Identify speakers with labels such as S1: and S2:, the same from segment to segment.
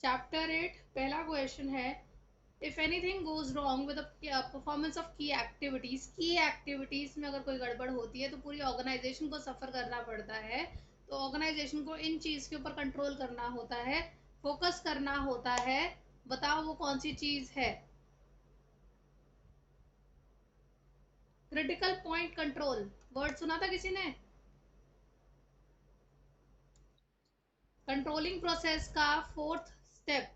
S1: Chapter 8 पहला question है, if anything goes wrong with performance of की एक्टिविटीज में अगर कोई गड़बड़ होती है तो पूरी ऑर्गेनाइजेशन को सफर करना पड़ता है। तो ऑर्गेनाइजेशन को इन चीज के ऊपर कंट्रोल करना होता है, फोकस करना होता है। बताओ वो कौन सी चीज है? क्रिटिकल पॉइंट कंट्रोल वर्ड सुना था किसी ने? कंट्रोलिंग प्रोसेस का फोर्थ स्टेप,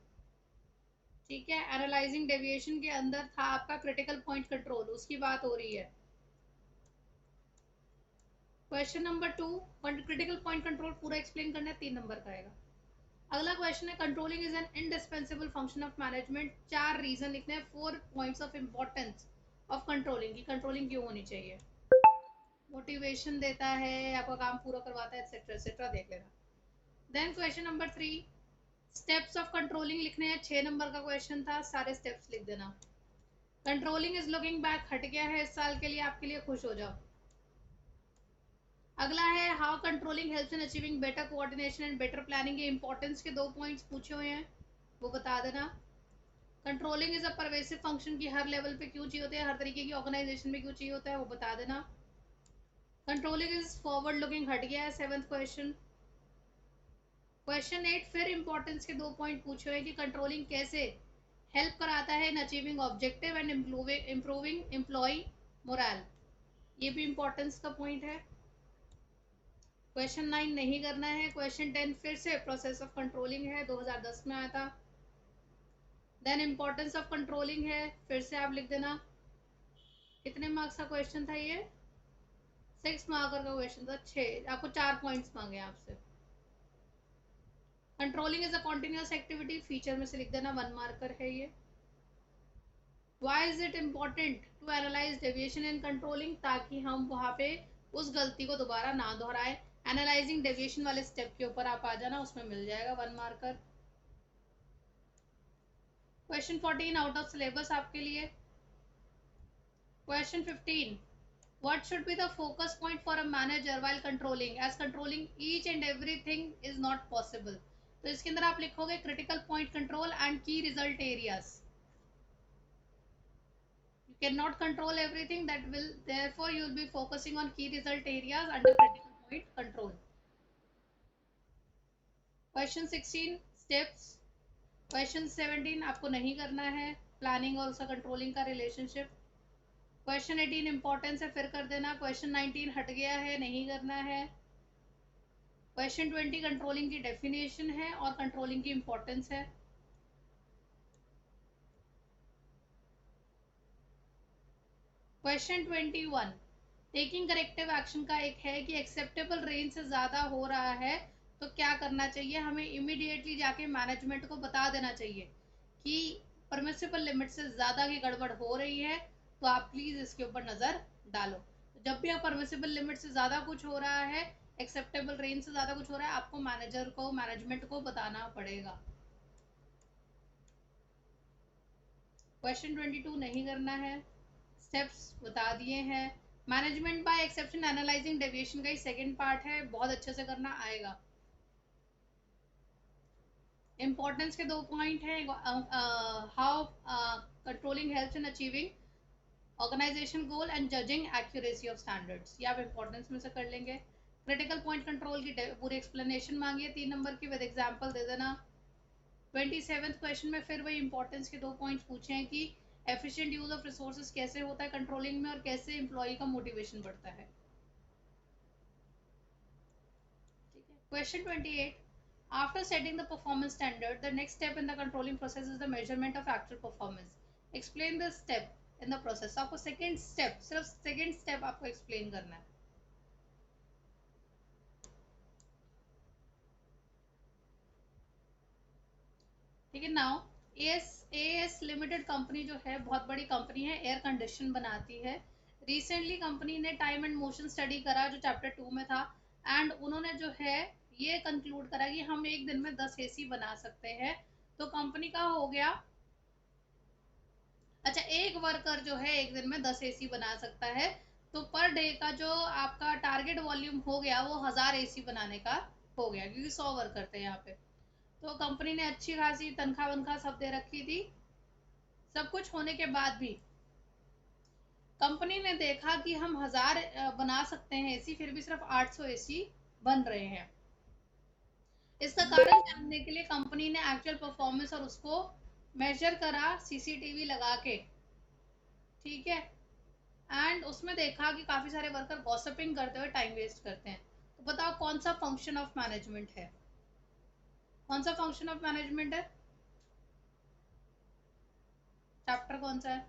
S1: ठीक है, एनालाइजिंग डेविएशन के अंदर था आपका क्रिटिकल पॉइंट कंट्रोल, उसकी बात हो रही है। Question number 2, critical point control पूरा एक्सप्लेन करना है, 3 नंबर का आएगा। अगला क्वेश्चन है, controlling is an indispensable function of management. 4 reason लिखने हैं, 4 points of importance of controlling की कंट्रोलिंग क्यों होनी चाहिए। मोटिवेशन देता है, आपका काम पूरा करवाता है, एक्सेट्रा एक्सेट्रा, देख लेना। Then question number 3, steps of controlling लिखने हैं, 6 नंबर का क्वेश्चन था, सारे स्टेप्स लिख देना। कंट्रोलिंग इज लुकिंग बैक हट गया है इस साल के लिए, आपके लिए खुश हो जाओ। अगला है, how controlling helps in achieving better coordination and better planning के इंपॉर्टेंस के 2 पॉइंट्स पूछे हुए हैं, वो बता देना। Controlling is a pervasive function की हर लेवल पे क्यों चाहिए होता है, हर तरीके की ऑर्गेनाइजेशन में क्यों चाहिए होता है, वो बता देना। कंट्रोलिंग इज फॉरवर्ड लुकिंग हट गया है, 7th क्वेश्चन। क्वेश्चन 8 फिर इंपॉर्टेंस के 2 पॉइंट पूछे हुए कि कंट्रोलिंग कैसे हेल्प कराता है in achieving objective and improving employ morale, ये भी इंपॉर्टेंस का पॉइंट है। क्वेश्चन 9 नहीं करना है। क्वेश्चन 10 फिर से प्रोसेस ऑफ कंट्रोलिंग है, 2010 में आया था। देन इंपॉर्टेंस ऑफ कंट्रोलिंग है, फिर से आप लिख देना। कितने मार्क्स का क्वेश्चन था ये? 6 मार्कर का क्वेश्चन था, 6, आपको 4 पॉइंट्स मांगे आपसे। Controlling is a continuous activity, feature में से लिख देना, 1 मार्कर है ये। Why is it important to analyse deviation in controlling, ताकि हम वहां पे उस गलती को दोबारा ना दोहराए। एनालाइजिंग डेविएशन वाले स्टेप के ऊपर आप आ जाना, उसमें मिल जाएगा 1 marker. Question 14 out of syllabus आपके लिए। Question 15, what should be the focus point for a manager while controlling, as controlling each and everything is not possible। तो इसके अंदर आप लिखोगे critical point control and key result areas। you cannot control everything, that will therefore you will be focusing on key result areas under critical point control। Question 16 steps। Question 17 आपको नहीं करना है, planning और उसका कंट्रोलिंग का relationship. Question 18 importance है, फिर कर देना। क्वेश्चन 19 हट गया है, नहीं करना है। क्वेश्चन 20 कंट्रोलिंग की डेफिनेशन है और कंट्रोलिंग की इंपॉर्टेंस है। क्वेश्चन 21 टेकिंग करेक्टिव एक्शन का एक है कि एक्सेप्टेबल रेंज से ज़्यादा हो रहा है तो क्या करना चाहिए, हमें इमीडिएटली जाके मैनेजमेंट को बता देना चाहिए कि परमिसिबल लिमिट से ज़्यादा की गड़बड़ हो रही है, तो आप प्लीज़ इसके ऊपर नज़र डालो। तो जब भी परमिसिबल लिमिट से ज़्यादा कुछ हो रहा है, एक्सेप्टेबल रेंज से ज़्यादा कुछ हो रहा है, आपको मैनेजमेंट को बताना पड़ेगा। क्वेश्चन 22 नहीं करना है, स्टेप्स बता दिए हैं। Management by exception analysing deviation का ही सेकंड पार्ट है, बहुत अच्छे से करना आएगा। इंपॉर्टेंस के 2 पॉइंट हैं, how controlling helps in achieving organisation goal and judging accuracy of standards, ये आप इंपॉर्टेंस में से कर लेंगे। क्रिटिकल पॉइंट कंट्रोल की पूरी एक्सप्लेनेशन मांगी है 3 नंबर की, विद एग्जांपल दे देना। 27th क्वेश्चन में फिर वही इंपॉर्टेंस के 2 पॉइंट्स पूछे हैं कि एफिशिएंट यूज ऑफ रिसोर्सेज कैसे होता है कंट्रोलिंग में और कैसे एम्प्लॉय का मोटिवेशन बढ़ता है। ठीक है। Question 28, after setting the performance standard the next step in the controlling process is the measurement of actual performance, explain the step in the process. आपको सेकंड स्टेप, सिर्फ सेकंड स्टेप आपको explain करना है। ठीक है। नाउ एएस लिमिटेड कंपनी जो है बहुत बड़ी कंपनी है, एयर कंडीशन बनाती है। रिसेंटली कंपनी ने टाइम एंड मोशन स्टडी करा जो चैप्टर 2 में था, एंड उन्होंने जो है ये कंक्लूड करा कि हम एक दिन में 10 एसी बना सकते हैं। तो कंपनी का हो गया, अच्छा, एक वर्कर जो है एक दिन में 10 एसी बना सकता है, तो पर डे का जो आपका टारगेट वॉल्यूम हो गया वो 1000 एसी बनाने का हो गया, क्योंकि 100 वर्कर थे यहाँ पे। तो कंपनी ने अच्छी खासी तनख्वाह वनख्वाह सब दे रखी थी। सब कुछ होने के बाद भी कंपनी ने देखा कि हम 1000 बना सकते हैं एसी, फिर भी सिर्फ 800 एसी बन रहे हैं। इसका कारण जानने के लिए कंपनी ने एक्चुअल परफॉर्मेंस और उसको मेजर करा सीसीटीवी लगा के, ठीक है। एंड उसमें देखा कि काफी सारे वर्कर गॉसिपिंग करते हुए टाइम वेस्ट करते हैं। तो बताओ कौन सा फंक्शन ऑफ मैनेजमेंट है? कौन सा फंक्शन ऑफ मैनेजमेंट है? चैप्टर कौन सा है?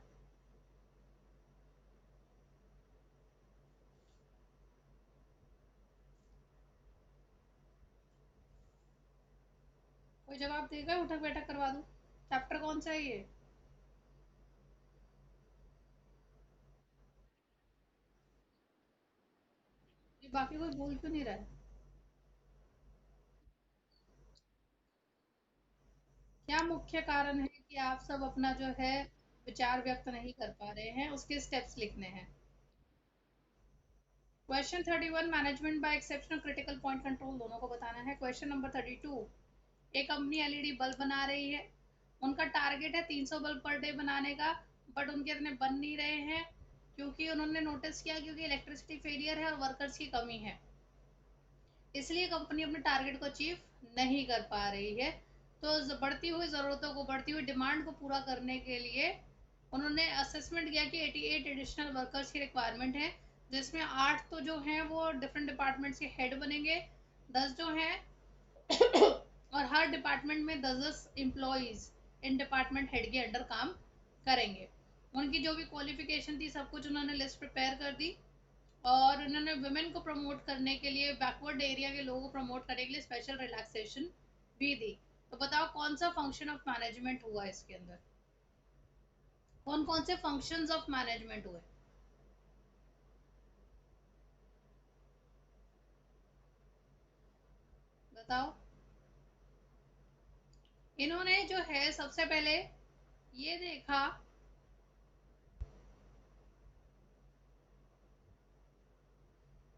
S1: कोई जवाब देगा? उठक बैठक करवा दूं? चैप्टर कौन सा है ये? बाकी कोई बोल क्यों नहीं रहा है? क्या मुख्य कारण है कि आप सब अपना जो है विचार व्यक्त नहीं कर पा रहे हैं? उसके स्टेप्स लिखने हैं। Question 31 management by exceptional critical point control दोनों को बताना है। क्वेश्चन नंबर 32, एक कंपनी एलईडी बल्ब बना रही है। उनका टारगेट है 300 बल्ब पर डे बनाने का, बट उनके इतने बन नहीं रहे हैं क्योंकि उन्होंने नोटिस किया क्योंकि इलेक्ट्रिसिटी फेलियर है और वर्कर्स की कमी है। इसलिए कंपनी अपने टारगेट को अचीव नहीं कर पा रही है। तो बढ़ती हुई ज़रूरतों को, बढ़ती हुई डिमांड को पूरा करने के लिए उन्होंने असेसमेंट किया कि 88 एडिशनल वर्कर्स की रिक्वायरमेंट है, जिसमें 8 तो जो हैं वो डिफरेंट डिपार्टमेंट्स के हेड बनेंगे, 10 जो हैं और हर डिपार्टमेंट में 10-10 एम्प्लॉयज इन डिपार्टमेंट हेड के अंडर काम करेंगे। उनकी जो भी क्वालिफिकेशन थी सब कुछ उन्होंने लिस्ट प्रिपेयर कर दी, और उन्होंने वुमेन को प्रमोट करने के लिए, बैकवर्ड एरिया के लोगों को प्रमोट करने के लिए स्पेशल रिलैक्सेशन भी दी। तो बताओ कौन सा फंक्शन ऑफ मैनेजमेंट हुआ इसके अंदर? कौन कौन से फंक्शंस ऑफ मैनेजमेंट हुए? बताओ। इन्होंने जो है सबसे पहले ये देखा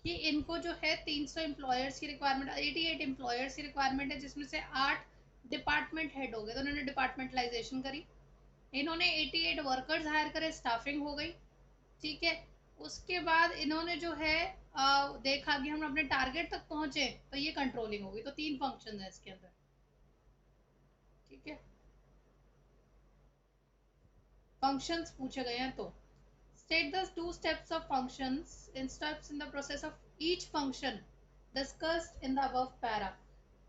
S1: कि इनको जो है 300 एम्प्लॉयर्स की रिक्वायरमेंट, 88 एम्प्लॉयर्स की रिक्वायरमेंट है, जिसमें से 8 डिपार्टमेंट हेड हो गए, तो उन्होंने डिपार्टमेंटलाइजेशन करी। इन्होंने 88 वर्कर्स हायर करे, स्टाफिंग हो गई, ठीक है। उसके बाद इन्होंने जो है देखा कि हम अपने टारगेट तक पहुंचे, तो ये कंट्रोलिंग होगी। तो 3 फंक्शन है इसके अंदर, ठीक है। फंक्शंस पूछे गए हैं तो state the two steps of functions in steps in the process of each function discussed in the above para।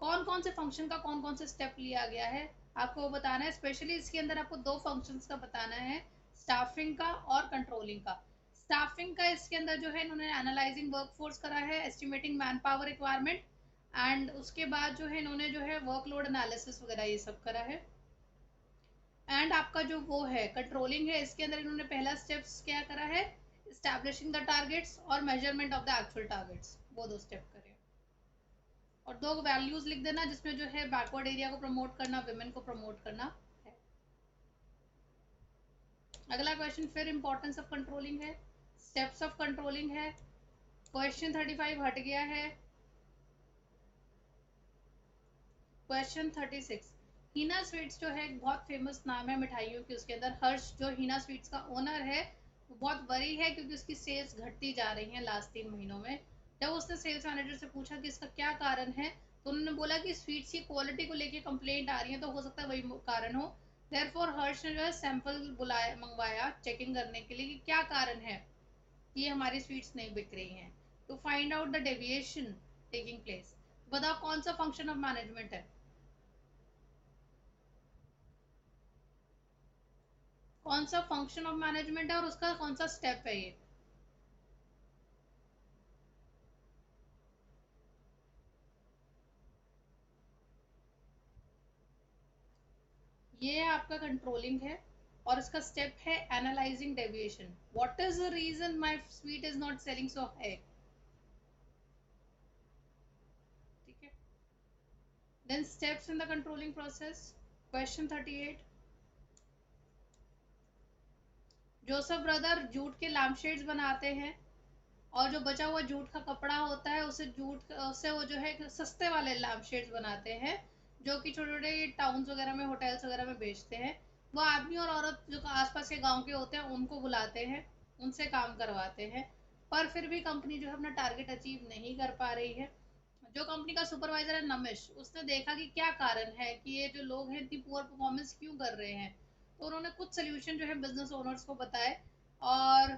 S1: कौन कौन से फंक्शन का कौन कौन से स्टेप लिया गया है आपको वो बताना है। स्पेशली इसके अंदर आपको 2 फंक्शंस का बताना है, स्टाफिंग का और कंट्रोलिंग का। स्टाफिंग का इसके अंदर जो है इन्होंने एनालाइजिंग वर्कफोर्स करा है, estimating man power requirement, and उसके बाद जो है इन्होंने जो है वर्कलोड एनालिसिस वगैरह ये सब करा है। एंड आपका जो वो है कंट्रोलिंग है, इसके अंदर इन्होंने पहला स्टेप्स क्या करा है, एस्टैब्लिशिंग द टारगेट्स और measurement of the actual targets, वो 2 स्टेप करे। और 2 वैल्यूज लिख देना जिसमें जो है बैकवर्ड एरिया को प्रमोट करना, विमेन को प्रमोट करना है। अगला क्वेश्चन फिर इंपॉर्टेंस ऑफ कंट्रोलिंग है, स्टेप्स ऑफ कंट्रोलिंग है। क्वेश्चन 35 हट गया है। क्वेश्चन 36, हीना स्वीट्स जो है एक बहुत फेमस नाम है मिठाइयों की, उसके अंदर हर्ष जो हीना स्वीट्स का ओनर है वो बहुत वरी है क्योंकि उसकी सेल्स घटती जा रही हैं लास्ट 3 महीनों में। जब उसने सेल्स मैनेजर से पूछा कि इसका क्या कारण है, तो उन्होंने बोला कि स्वीट्स की क्वालिटी को लेके कंप्लेंट आ रही है, तो हो सकता है वही कारण हो। देयरफॉर हर्ष ने जो है सैंपल बुलाया, मंगवाया चेकिंग करने के लिए कि क्या कारण है कि ये हमारी स्वीट्स नहीं बिक रही हैं, to find out the deviation taking place. बताओ कौन सा फंक्शन ऑफ मैनेजमेंट है? कौन सा फंक्शन ऑफ मैनेजमेंट है और उसका कौन सा स्टेप है ये? ये आपका कंट्रोलिंग है और इसका स्टेप है analysing deviation. What is the reason my sweet is not selling so high, ठीक है। Then steps in the controlling process. Question 38, Joseph brother jute के लैम्पशेड्स बनाते हैं, और जो बचा हुआ जूट का कपड़ा होता है उसे जूट उससे वो जो है सस्ते वाले लैम्पशेड्स बनाते हैं, जो कि छोटे छोटे टाउन्स वगैरह में, होटल्स वगैरह में बेचते हैं, वो आदमी और औरत जो आसपास के गांव के होते हैं उनको बुलाते हैं, उनसे काम करवाते हैं, पर फिर भी कंपनी जो है अपना टारगेट अचीव नहीं कर पा रही है। जो कंपनी का सुपरवाइजर है नमिश, उसने देखा कि क्या कारण है कि ये जो लोग हैं इतनी पुअर परफॉर्मेंस क्यों कर रहे हैं, तो उन्होंने कुछ सोल्यूशन जो है बिजनेस ओनर्स को बताए। और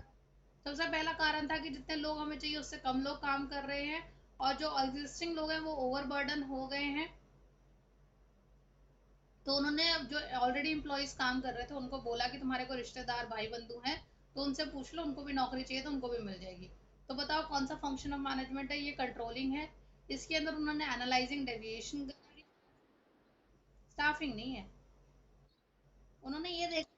S1: सबसे पहला कारण था कि जितने लोग हमें चाहिए उससे कम लोग काम कर रहे हैं, और जो एग्जिस्टिंग लोग हैं वो ओवरबर्डन हो गए हैं। तो उन्होंने जो ऑलरेडी एम्प्लॉयज काम कर रहे थे उनको बोला कि तुम्हारे कोई रिश्तेदार भाई बंधु हैं तो उनसे पूछ लो, उनको भी नौकरी चाहिए तो उनको भी मिल जाएगी। तो बताओ कौन सा फंक्शन ऑफ मैनेजमेंट है, ये कंट्रोलिंग है। इसके अंदर उन्होंने एनालाइजिंग डेविएशन, स्टाफिंग नहीं है। उन्होंने ये देखा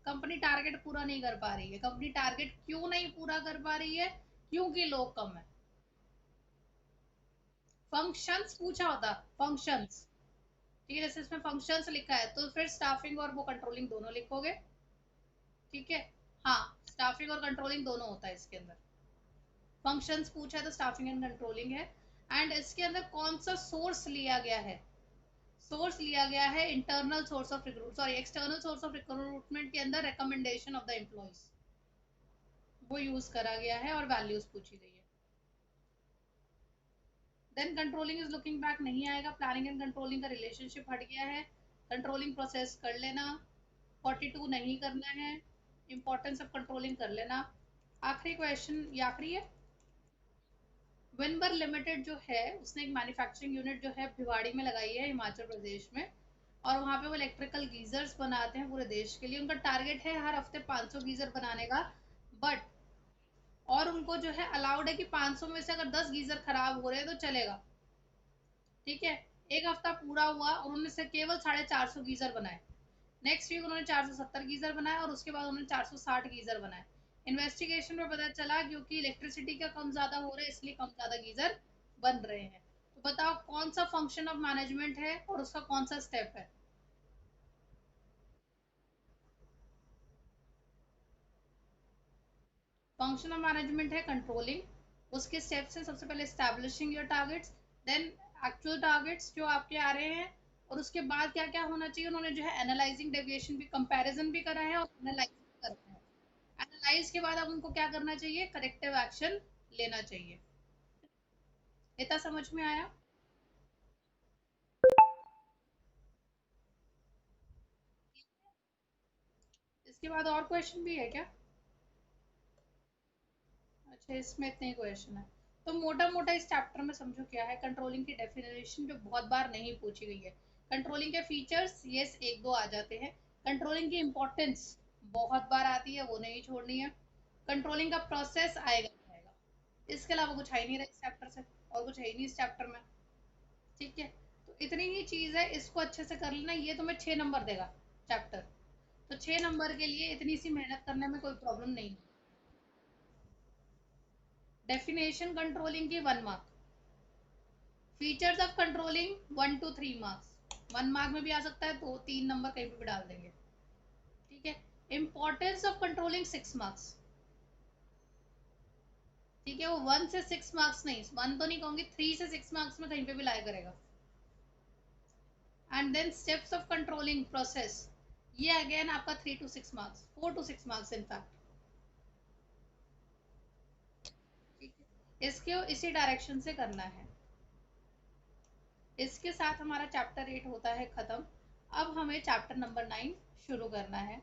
S1: कंपनी टारगेट पूरा नहीं कर पा रही है। कंपनी टारगेट क्यों नहीं पूरा कर पा रही है? क्योंकि लोग कम है। फंक्शंस पूछा होता, फंक्शंस, ठीक है, जैसे इसमें फंक्शंस लिखा है तो फिर स्टाफिंग और वो कंट्रोलिंग दोनों लिखोगे, ठीक है। हाँ, स्टाफिंग और कंट्रोलिंग दोनों होता है इसके अंदर। फंक्शंस पूछा है तो स्टाफिंग एंड कंट्रोलिंग है। एंड इसके अंदर कौन सा सोर्स लिया गया है? सोर्स लिया गया है internal source of recruit, sorry external source of recruitment के अंदर रिकमेंडेशन ऑफ द एम्प्लॉइज, वो यूज करा गया है और वैल्यूज पूछी गई है। Then controlling is looking back नहीं आएगा, प्लानिंग एंड कंट्रोलिंग का रिलेशनशिप हट गया है। कंट्रोलिंग प्रोसेस कर लेना, 42 नहीं करना है, इंपॉर्टेंस ऑफ कंट्रोलिंग कर लेना। आखिरी क्वेश्चन, ये आखिरी है। विनबर लिमिटेड जो है उसने एक मैन्युफैक्चरिंग यूनिट जो है भिवाड़ी में लगाई है, हिमाचल प्रदेश में। और वहाँ पे वो इलेक्ट्रिकल गीजर्स बनाते हैं पूरे देश के लिए। उनका टारगेट है हर हफ्ते 500 गीजर बनाने का। बट और उनको जो है अलाउड है कि 500 में से अगर 10 गीजर खराब हो रहे हैं तो चलेगा, ठीक है। एक हफ्ता पूरा हुआ और उन्होंने से केवल 450 गीजर बनाए। नेक्स्ट वीक उन्होंने 470 गीजर बनाए और उसके बाद उन्होंने 460 गीजर बनाए। इन्वेस्टिगेशन में पता चला क्योंकि इलेक्ट्रिसिटी का कम ज्यादा हो रहा है इसलिए कम ज्यादा गीजर बन रहे हैं। तो बताओ कौन सा फंक्शन ऑफ मैनेजमेंट है और उसका कौन सा स्टेप है? फंक्शन ऑफ मैनेजमेंट है कंट्रोलिंग। उसके स्टेप्स हैं, सबसे पहले establishing your targets, then actual targets जो आपके आ रहे हैं, और उसके बाद क्या क्या होना चाहिए। उन्होंने जो है एनालाइजिंग डेविएशन भी, कंपैरिजन भी करा है और एनालाइज भी करना है। एनालाइज के बाद अब उनको क्या करना चाहिए, करेक्टिव एक्शन लेना चाहिए। इतना समझ में आया? इसके बाद और क्वेश्चन भी है क्या? अच्छा, इसमें इतने ही क्वेश्चन है। तो मोटा मोटा इस चैप्टर में समझो क्या है। कंट्रोलिंग की डेफिनेशन जो बहुत बार नहीं पूछी गई है। कंट्रोलिंग के फीचर्स यस एक दो आ जाते हैं। कंट्रोलिंग की इंपॉर्टेंस बहुत बार आती है, वो नहीं छोड़नी है। कंट्रोलिंग का प्रोसेस आएगा ही आएगा। इसके अलावा कुछ है ही नहीं रहा इस चैप्टर से, और कुछ है ही नहीं इस चैप्टर में, ठीक है। तो इतनी ही चीज है, इसको अच्छे से कर लेना। ये तुम्हें 6 नंबर देगा चैप्टर, तो 6 नंबर के लिए इतनी सी मेहनत करने में कोई प्रॉब्लम नहीं। डेफिनेशन कंट्रोलिंग की 1 mark, features of controlling 1 to 3 marks, 1 mark में भी आ सकता है तो 3 नंबर कहीं पे भी डाल देंगे, ठीक है। इंपॉर्टेंस ऑफ कंट्रोलिंग 6 मार्क्स, ठीक है। वो 1 से 6 मार्क्स नहीं, 1 तो नहीं कहूंगी, 3 से 6 मार्क्स में कहीं पे भी लाया करेगा। And then steps of controlling process, ये अगेन आपका 3 to 6 marks, 4 to 6 marks in fact, ठीक है। इसके इसी डायरेक्शन से करना है। इसके साथ हमारा चैप्टर 8 होता है खत्म। अब हमें चैप्टर नंबर 9 शुरू करना है।